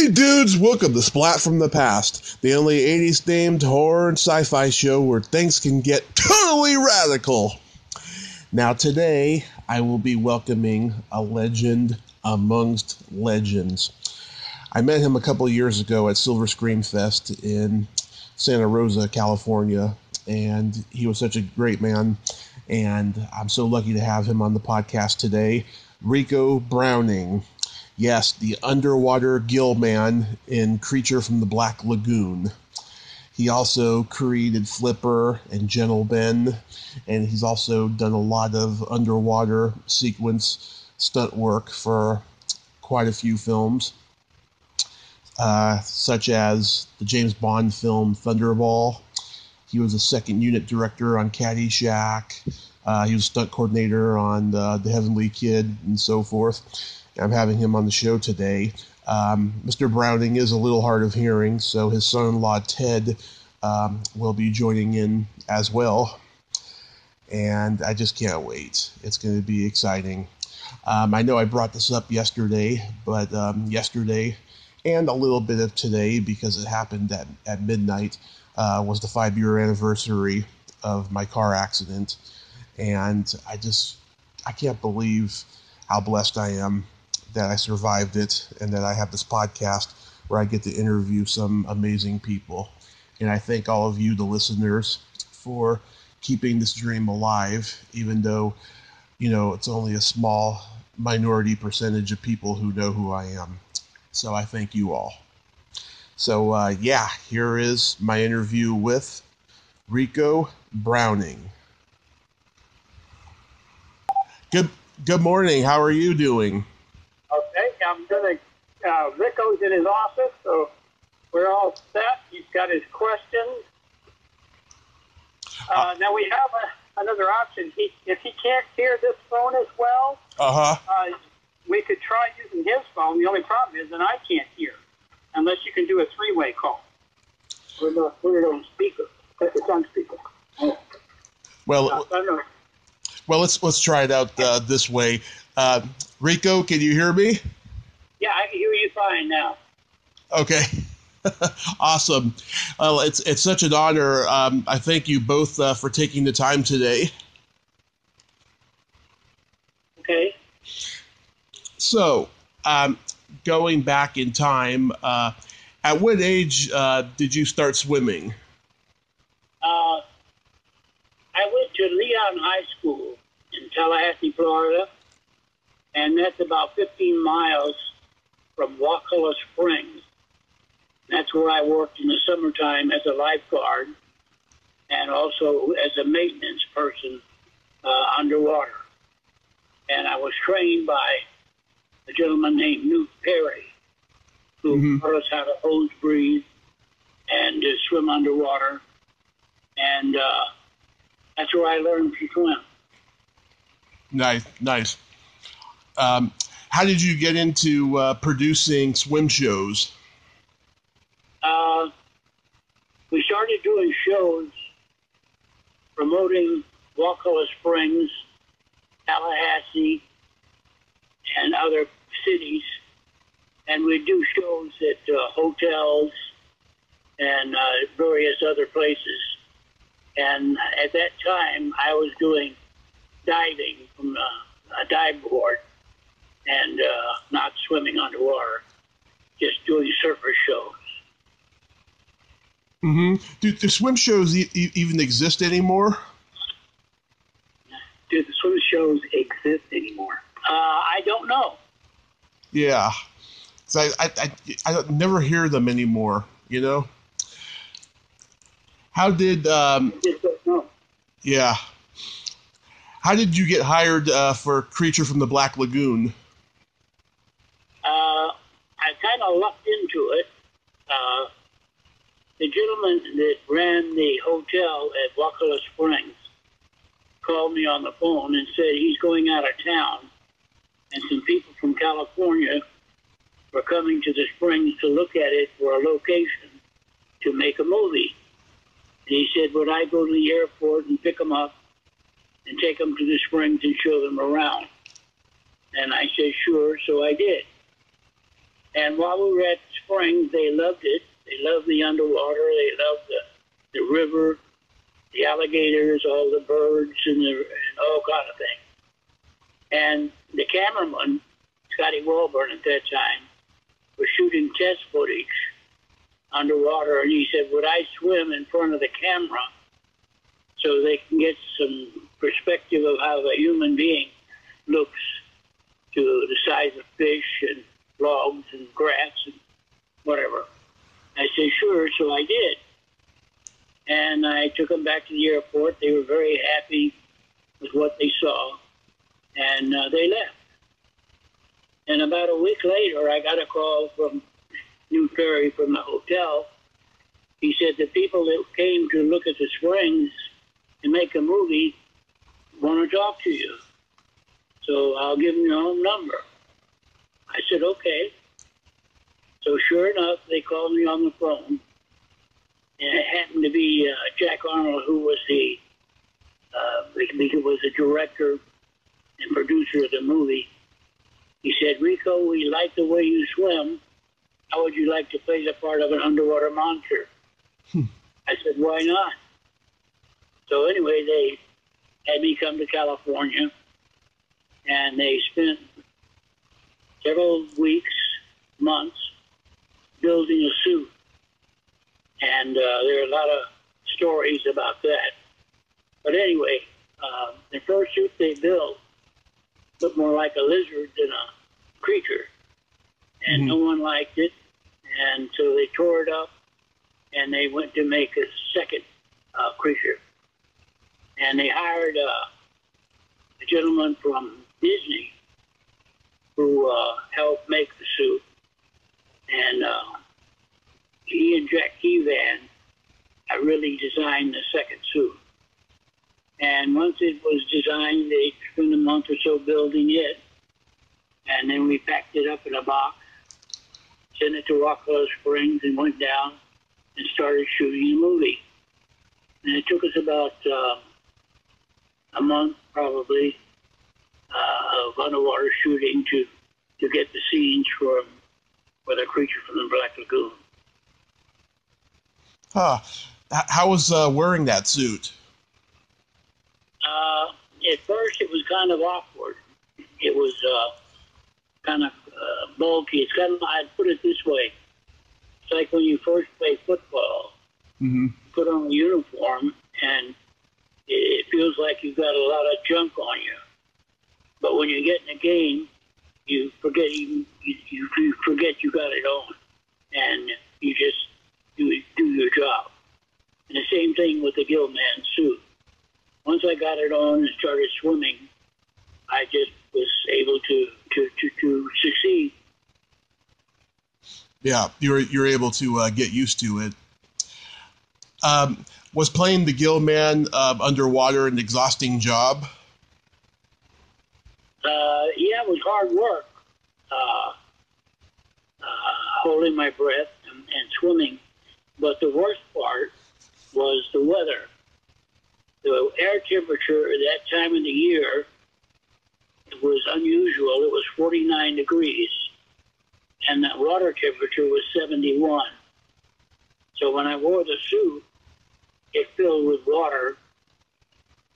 Hey dudes, welcome to Splat from the Past, the only 80s themed horror and sci-fi show where things can get totally radical. Now today, I will be welcoming a legend amongst legends. I met him a couple years ago at Silver Screen Fest in Santa Rosa, California, and he was such a great man, and I'm so lucky to have him on the podcast today. Ricou Browning. Yes, the underwater gill man in Creature from the Black Lagoon. He also created Flipper and Gentle Ben, and he's also done a lot of underwater sequence stunt work for quite a few films, such as the James Bond film Thunderball. He was a second unit director on Caddyshack. He was stunt coordinator on The Heavenly Kid and so forth. I'm having him on the show today. Mr. Browning is a little hard of hearing, so his son-in-law Ted will be joining in as well. And I just can't wait. It's going to be exciting. I know I brought this up yesterday, but yesterday and a little bit of today, because it happened at midnight, was the 5-year anniversary of my car accident. And I can't believe how blessed I am that I survived it and that I have this podcast where I get to interview some amazing people. And I thank all of you, the listeners, for keeping this dream alive, even though, it's only a small minority percentage of people who know who I am. So I thank you all. So, here is my interview with Ricou Browning. Good morning. How are you doing? Okay, I'm going to, Ricou's in his office, so we're all set. He's got his questions. Now we have another option. If he can't hear this phone as well, we could try using his phone. The only problem is that I can't hear, unless you can do a three-way call. Put it on speaker. It's on speaker. Oh. Well, let's try it out this way. Ricou, can you hear me? Yeah, I can hear you fine now. Okay. Awesome. Well, it's such an honor. I thank you both for taking the time today. Okay. So, going back in time, at what age did you start swimming? I went to Leon High School in Tallahassee, Florida, and that's about 15 miles from Wakulla Springs. That's where I worked in the summertime as a lifeguard and also as a maintenance person underwater. And I was trained by a gentleman named Newt Perry, who taught us how to hose breathe and to swim underwater. And that's where I learned to swim. Nice. How did you get into producing swim shows? We started doing shows promoting Wakulla Springs, Tallahassee, and other cities. And we do shows at hotels and various other places. And at that time, I was doing diving from a dive board and not swimming underwater, just doing surfer shows. Do the swim shows even exist anymore? Do the swim shows exist anymore? I don't know. Yeah. So I never hear them anymore, How did... I just don't know. Yeah. How did you get hired for Creature from the Black Lagoon? I kind of lucked into it. The gentleman that ran the hotel at Wakulla Springs called me on the phone and said he's going out of town, and some people from California were coming to the Springs to look at it for a location to make a movie. And he said, would I go to the airport and pick them up and take them to the Springs and show them around? And I said, sure, so I did. And while we were at the springs, they loved it. They loved the underwater. They loved the river, the alligators, all the birds, and all kind of things. And the cameraman, Scotty Wilburn at that time, was shooting test footage underwater, and he said, would I swim in front of the camera so they can get some perspective of how a human being looks to the size of fish and logs and grass and whatever. I said, sure, so I did. And I took them back to the airport. They were very happy with what they saw, and they left. And about a week later, I got a call from New Ferry from the hotel. He said the people that came to look at the springs and make a movie want to talk to you. So I'll give them your home number. I said, okay. So sure enough, they called me on the phone. And it happened to be Jack Arnold, who was the director and producer of the movie. He said, Ricou, we like the way you swim. How would you like to play the part of an underwater monster? I said, why not? So anyway, they had me come to California, and they spent several weeks, months, building a suit. And there are a lot of stories about that. But anyway, the first suit they built looked more like a lizard than a creature. And no one liked it. And so they tore it up, and they went to make a second creature. And they hired a gentleman from Disney who helped make the suit. And he and Jack Keevan really designed the second suit. And once it was designed, they spent a month or so building it. And then we packed it up in a box, sent it to Rockville Springs, and went down and started shooting the movie. And it took us about a month, probably, of underwater shooting to get the scenes for the creature from the Black Lagoon. Huh. How was wearing that suit? At first, it was kind of awkward. It was kind of bulky. It's kind of, I'd put it this way. It's like when you first play football, you put on a uniform, and it feels like you've got a lot of junk on you. But when you get in a game, you forget you forget you got it on, and you just do your job. And the same thing with the Gillman suit. Once I got it on and started swimming, I just was able to succeed. Yeah, you're able to get used to it. Was playing the Gillman underwater an exhausting job? Yeah, it was hard work. Holding my breath and swimming. But the worst part was the weather. The air temperature at that time of the year was unusual. It was 49 degrees, and the water temperature was 71. So when I wore the suit, it filled with water,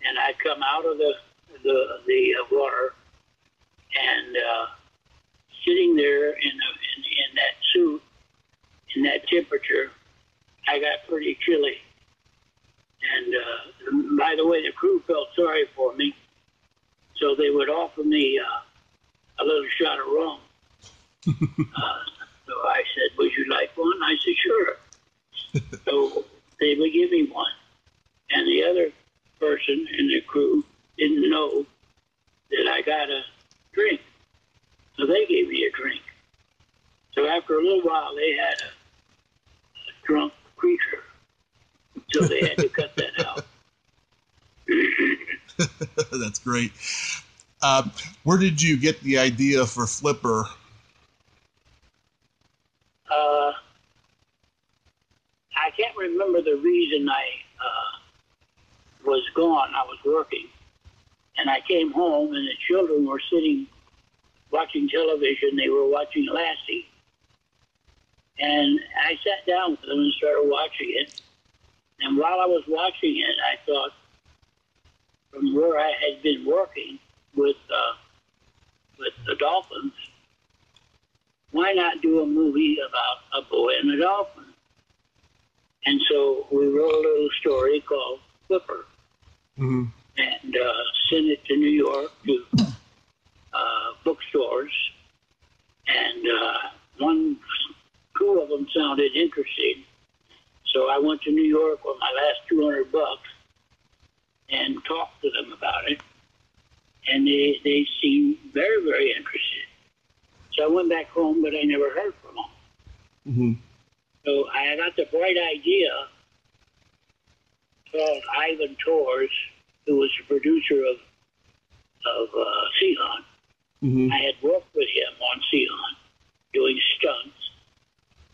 and I'd come out of the water, and sitting there in that suit, in that temperature, I got pretty chilly. And by the way, the crew felt sorry for me, so they would offer me a little shot of rum. So I said, would you like one? I said, sure. So they would give me one. And the other person in the crew didn't know that I got a drink. So they gave me a drink. So after a little while, they had a drunk creature. So they had to cut that out. That's great. Where did you get the idea for Flipper? I can't remember the reason I was gone. I was working. And I came home, and the children were sitting watching television. They were watching Lassie. And I sat down with them and started watching it. And while I was watching it, I thought, from where I had been working with the dolphins, why not do a movie about a boy and a dolphin? And so we wrote a little story called Flipper, and sent it to New York to bookstores, and two of them sounded interesting. So I went to New York with my last $200 and talked to them about it, and they seemed very, very interested. So I went back home, but I never heard from them. Mm-hmm. So I got the bright idea, called Ivan Tors, who was the producer of Seahawk. Mm-hmm. I had worked with him on Seahawk, doing stunts.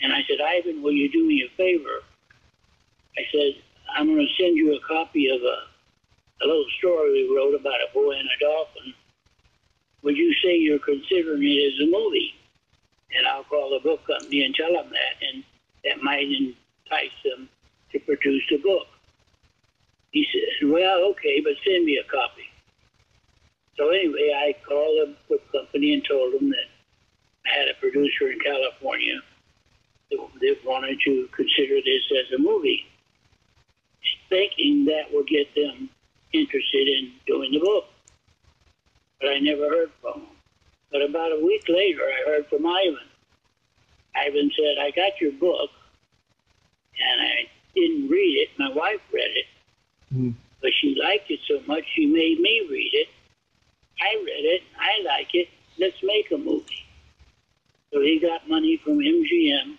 And I said, Ivan, will you do me a favor? I said, I'm going to send you a copy of a little story we wrote about a boy and a dolphin. Would you say you're considering it as a movie? And I'll call the book company and tell them that, and that might entice them to produce the book. He said, well, okay, but send me a copy. So anyway, I called the book company and told them that I had a producer in California that wanted to consider this as a movie, thinking that would get them interested in doing the book. But I never heard from them. But about a week later, I heard from Ivan. Ivan said, I got your book, and I didn't read it. My wife read it, but she liked it so much, she made me read it. I read it. I like it. Let's make a movie. So he got money from MGM,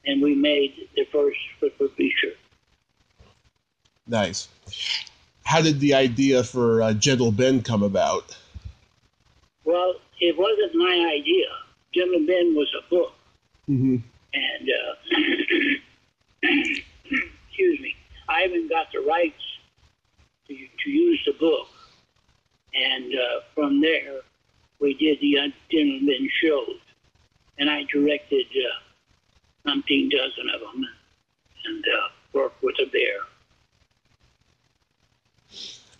and we made the first Flipper feature. Nice. How did the idea for Gentle Ben come about? Well, it wasn't my idea. Gentle Ben was a book. Mm-hmm. And, excuse me, Ivan got the rights to use the book. And from there, we did the Gentle Ben shows. And I directed umpteen dozen of them and worked with a bear.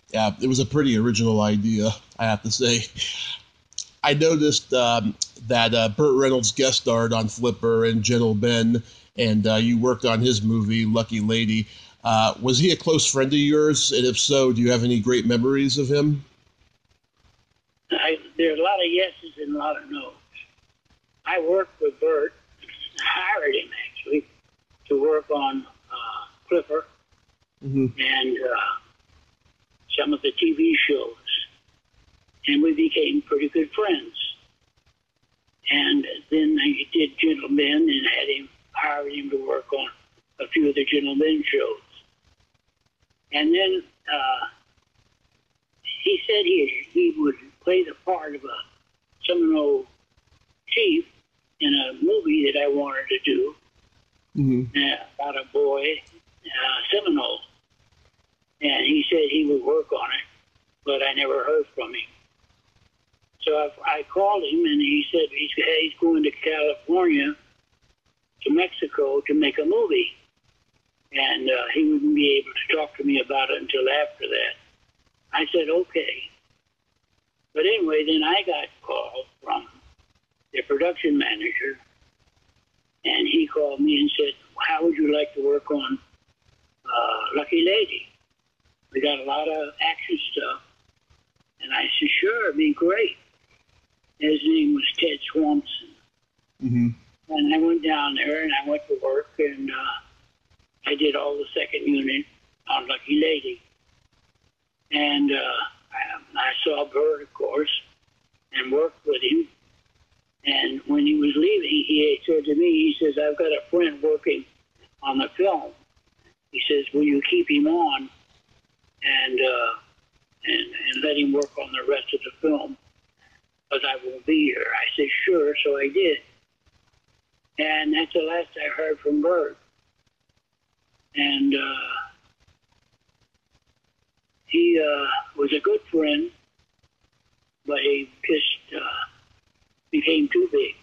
Yeah, it was a pretty original idea, I have to say. I noticed that Burt Reynolds guest starred on Flipper and Gentle Ben, and you worked on his movie, Lucky Lady. Was he a close friend of yours? And if so, do you have any great memories of him? There's a lot of yeses and a lot of no's. I worked with Burt. I hired him, actually, to work on Flipper and some of the TV shows. And we became pretty good friends. And then I did Gentle Ben and hired him to work on a few of the Gentle Ben shows. And then he said he would play the part of a Seminole chief in a movie that I wanted to do about a boy, Seminole. And he said he would work on it, but I never heard from him. So I called him, and he said he's going to California, to Mexico, to make a movie. And he wouldn't be able to talk to me about it until after that. I said, okay. But anyway, then I got called from the production manager, and he called me and said, how would you like to work on Lucky Lady? We got a lot of action stuff. And I said, sure, it'd be great. His name was Ted Swanson. And I went down there, and I went to work, and I did all the second unit on Lucky Lady. And I saw Burt, of course, and worked with him. And when he was leaving, he said to me, he says, I've got a friend working on the film. He says, will you keep him on and let him work on the rest of the film? Because I won't be here. I said, sure. So I did. And that's the last I heard from Burt. And he was a good friend, but he just became too big.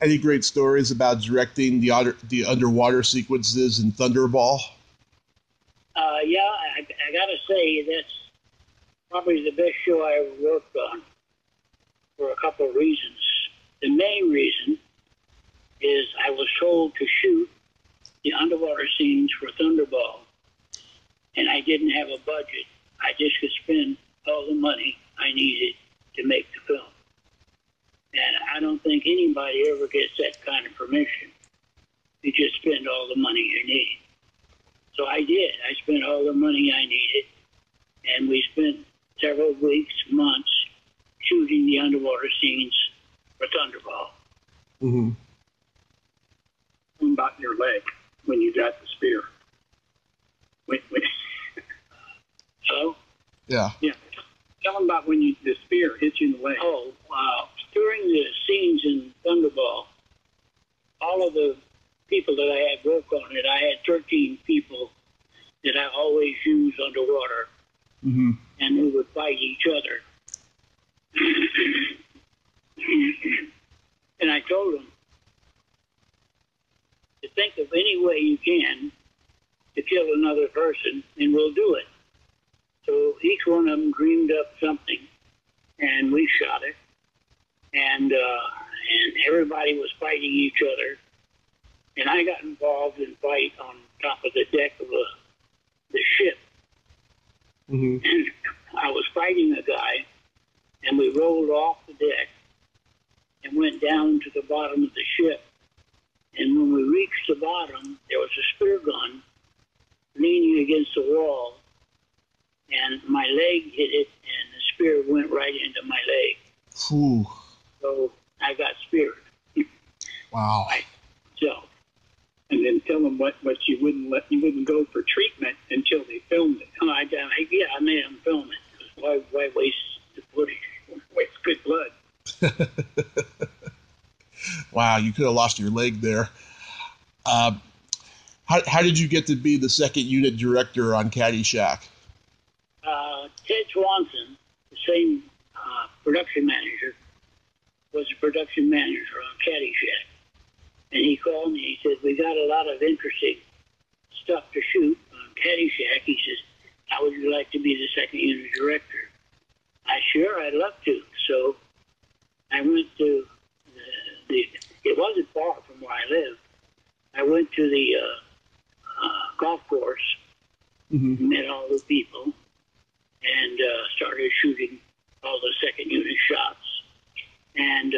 Any great stories about directing the underwater sequences in Thunderball? Yeah, I gotta say that's probably the best show I ever worked on for a couple of reasons. The main reason is I was told to shoot the underwater scenes for Thunderball, and I didn't have a budget. I just could spend all the money I needed to make the film. And I don't think anybody ever gets that kind of permission. You just spend all the money you need. So I did. I spent all the money I needed, and we spent several weeks, months, shooting the underwater scenes for Thunderball. Mm-hmm. About your leg when you got the spear. Wait. So? Yeah. Tell them about when the spear hit you in the leg. Oh, wow. During the scenes in Thunderball, all of the people that I had work on it, I had 13 people that I always use underwater, mm-hmm. and we would fight each other. And I told them to think of any way you can to kill another person, and we'll do it. So each one of them dreamed up something, and we shot it. And everybody was fighting each other. And I got involved in a fight on top of the deck of the ship. Mm-hmm. And I was fighting a guy, and we rolled off the deck and went down to the bottom of the ship. And when we reached the bottom, there was a spear gun leaning against the wall. And my leg hit it, and the spear went right into my leg. Ooh. So I got speared. Wow. So, and then tell them what you wouldn't go for treatment until they filmed it. I made them film it. Why waste the footage? Waste good blood. Wow, you could have lost your leg there. How did you get to be the second unit director on Caddyshack? Ted Swanson, the same production manager, was a production manager on Caddyshack. And he called me. He said, we got a lot of interesting stuff to shoot on Caddyshack. He says, how would you like to be the second unit director? Sure, I'd love to. So I went to it wasn't far from where I lived. I went to the golf course, mm-hmm. met all the people, and started shooting all the second unit shots. And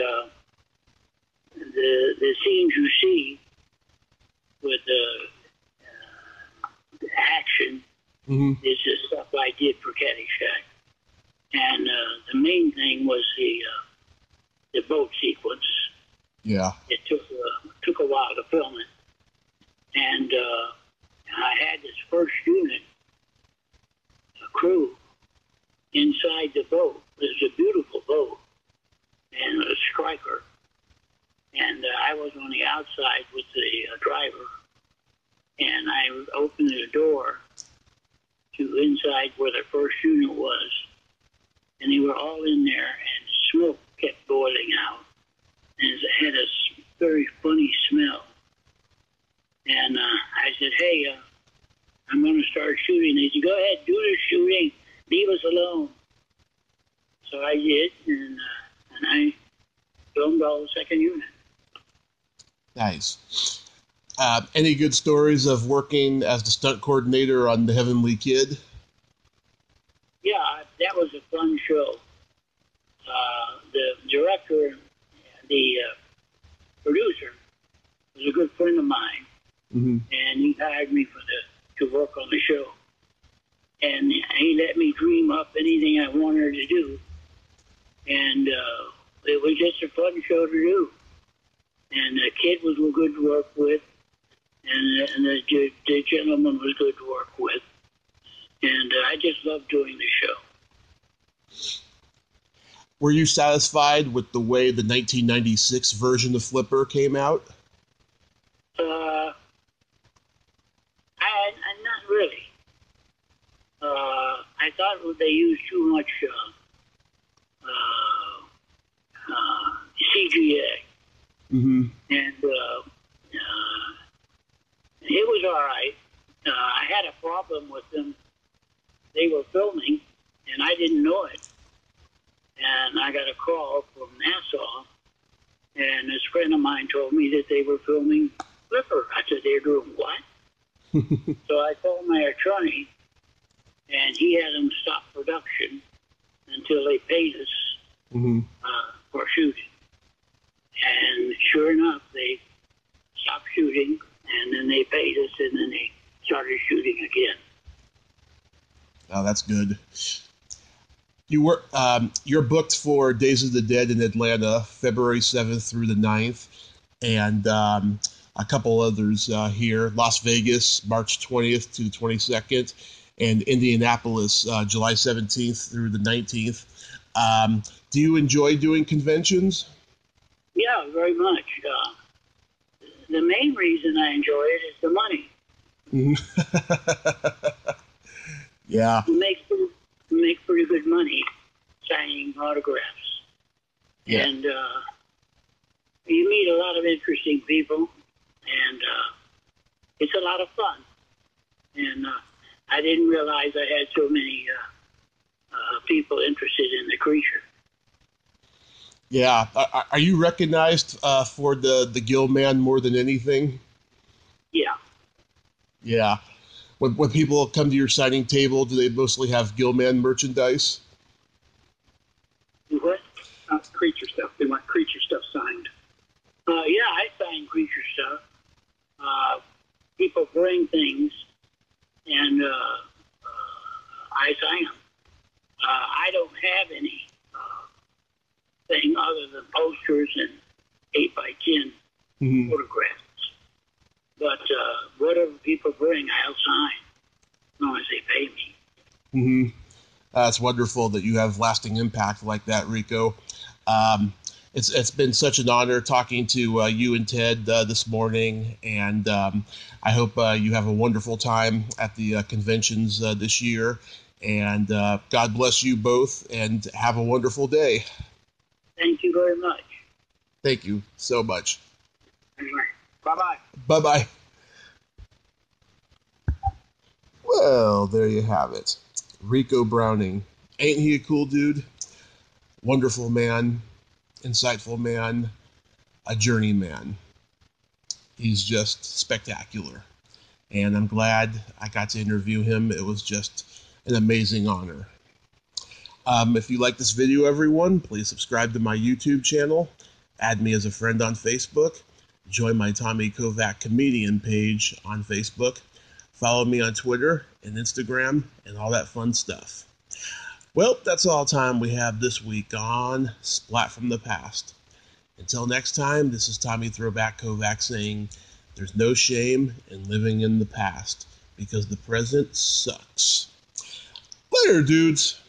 the scenes you see with the action mm-hmm. is the stuff I did for Caddyshack. And the main thing was the boat sequence. Yeah. It took a while to film it. And I had this first unit, a crew, inside the boat. It was a beautiful boat and a striker. And I was on the outside with the driver. And I opened the door to inside where the first unit was. And they were all in there, and smoke kept boiling out. And it had a very funny smell. And I said, hey, I'm going to start shooting. They said, go ahead, do the shooting. Leave us alone. So I did, and I filmed all the second unit. Nice. Any good stories of working as the stunt coordinator on The Heavenly Kid? Yeah, that was a fun show. The director, the producer, was a good friend of mine, mm-hmm. and he hired me to work on the show. And he let me dream up anything I wanted to do. And it was just a fun show to do. And the kid was good to work with, and the gentleman was good to work with. And I just loved doing the show. Were you satisfied with the way the 1996 version of Flipper came out? Not really. I thought they used too much CGA. Mm-hmm. And it was all right. I had a problem with them. They were filming, and I didn't know it. And I got a call from Nassau, and this friend of mine told me that they were filming Flipper. I said, they're doing what? So I called my attorney, and he had them stop production until they paid us for shooting. And sure enough, they stopped shooting, and then they paid us, and then they started shooting again. Oh, that's good. You're booked for Days of the Dead in Atlanta, February 7th through the 9th, and a couple others here, Las Vegas, March 20th to 22nd, and Indianapolis, July 17th through the 19th. Do you enjoy doing conventions? Yeah, very much. The main reason I enjoy it is the money. Yeah. You make pretty good money signing autographs. Yeah. And you meet a lot of interesting people, and it's a lot of fun. And I didn't realize I had so many people interested in the creature. Yeah. Are you recognized for the Gill Man more than anything? Yeah. Yeah. When people come to your signing table, do they mostly have Gill Man merchandise? What? Creature stuff. They want creature stuff signed. Yeah, I sign creature stuff. People bring things, and I sign them. I don't have any thing other than posters and 8x10 photographs. But whatever people bring, I'll sign, as long as they pay me. Mm-hmm. It's wonderful that you have lasting impact like that, Ricou. It's been such an honor talking to you and Ted this morning, and I hope you have a wonderful time at the conventions this year. And God bless you both, and have a wonderful day. Thank you very much. Thank you so much. Bye-bye. Bye-bye. Well, there you have it. Ricou Browning. Ain't he a cool dude? Wonderful man, insightful man, a journeyman. He's just spectacular. And I'm glad I got to interview him. It was just an amazing honor. If you like this video, everyone, please subscribe to my YouTube channel. Add me as a friend on Facebook. Join my Tommy Kovac comedian page on Facebook. Follow me on Twitter and Instagram and all that fun stuff. Well, that's all time we have this week on Splat from the Past. Until next time, this is Tommy Throwback Kovac saying, there's no shame in living in the past because the present sucks. Later, dudes.